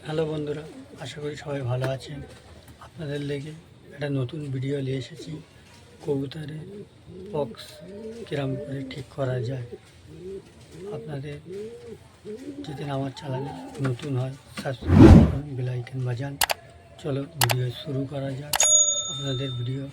Hello বন্ধুরা, আশা করি সবাই ভালো আছেন। আপনাদের লেগে একটা নতুন ভিডিও নিয়ে এসেছি। কবুতরের পক্স কিরম করে ঠিক করা যায়। আপনাদের যদি আমার চ্যানেলে নতুন হয় সাবস্ক্রাইব করুন, বেল আইকন বাজান। চলো ভিডিও শুরু করা যাক। আপনাদের ভিডিও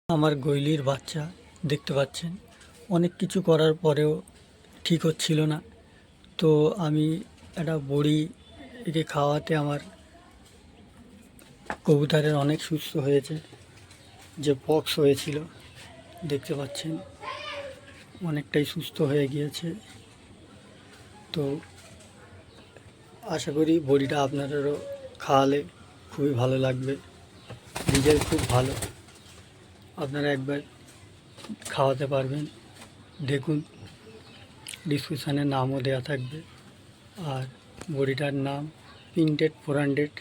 আমার গৈলির বাচ্চা দেখতে পাচ্ছেন, অনেক কিছু করার পরেও ঠিক হচ্ছিল না। তো আমি একটা বড়ি একে খাওয়াতে আমার কবুতরের অনেক সুস্থ হয়েছে। যে পক্স হয়েছিল দেখতে পাচ্ছেন অনেকটাই সুস্থ হয়ে গিয়েছে। তো আশা করি বড়িটা আপনাদেরও খাওয়ালে খুবই ভালো লাগবে। রিজাল্ট খুব ভালো, আপনারা একবার খাওয়াতে পারবেন। দেখুন, ডিসক্রিপশানে নামও দেওয়া থাকবে। আর বড়িটার নাম প্রিন্টেড 400,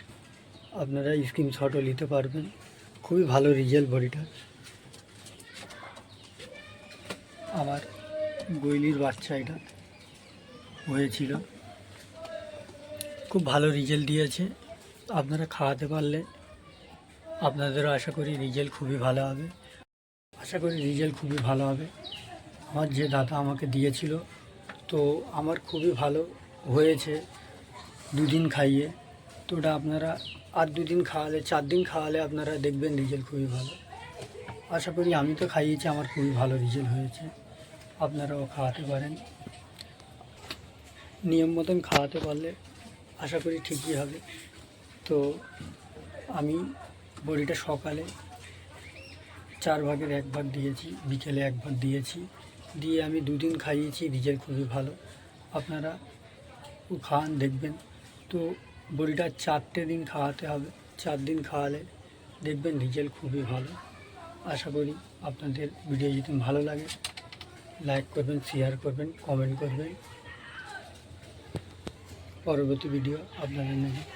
আপনারা স্ক্রিনশটও নিতে পারবেন। খুবই ভালো রিজাল্ট বড়িটার। আমার গৈলির বাচ্চা এটা হয়েছিল, খুব ভালো রেজাল্ট দিয়েছে। আপনারা খাওয়াতে পারলে আপনাদেরও আশা করি রেজাল্ট খুবই ভালো হবে। আমার যে দাদা আমাকে দিয়েছিল, তো আমার খুবই ভালো হয়েছে দুদিন খাইয়ে। তো ওটা আপনারা আর দুদিন খাওয়ালে, 4 দিন খাওয়ালে আপনারা দেখবেন রেজাল্ট খুবই ভালো। আশা করি, আমি তো খাইয়েছি, আমার খুবই ভালো রেজাল্ট হয়েছে। আপনারাও খাওয়াতে পারেন। নিয়ম মতন খাওয়াতে পারলে আশা করি ঠিকই হবে। তো আমি বড়িটা সকালে 4 ভাগের 1 ভাগ দিয়েছি, বিকেলে 1 ভাগ দিয়েছি, দিয়ে আমি 2 দিন খাইয়েছি। রেজাল্ট খুবই ভালো, আপনারা খাওয়ান দেখবেন। তো বড়িটা 4টে দিন খাওয়াতে হবে, 4 দিন খাওয়ালে দেখবেন রেজাল্ট খুবই ভালো। আশা করি আপনাদের ভিডিও যদি ভালো লাগে লাইক করবেন, শেয়ার করবেন, কমেন্ট করবেন। পরবর্তী ভিডিও আপনাদের নেবেন।